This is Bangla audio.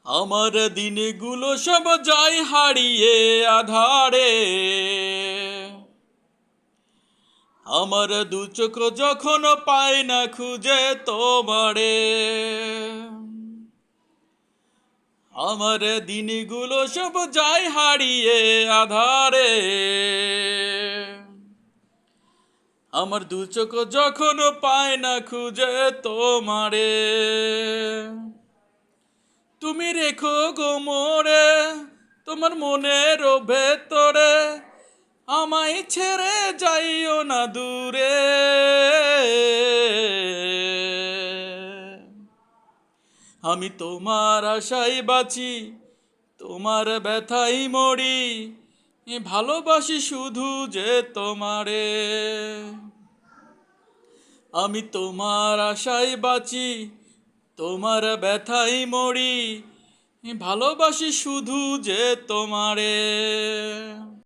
আমার দিনগুলো সব যায় হারিয়ে আধারে। আমার দু চোখ যখন পায় না খুঁজে তোমারে। আমার দিনগুলো সব যায় হারিয়ে আধারে। আমার দু চোখ যখন পায় না খুঁজে তোমারে। তুমি রেখো গো মোরে তোমার মনের ভেতরে, আমায় ছেড়ে যাইও না দূরে। আমি তোমার আশায় বাঁচি, তোমার ব্যথাই মরি, ভালোবাসি শুধু যে তোমারে। আমি তোমার আশায় বাঁচি, তোমার ব্যথাই মরি, ভালোবাসি শুধু যে তোমারে।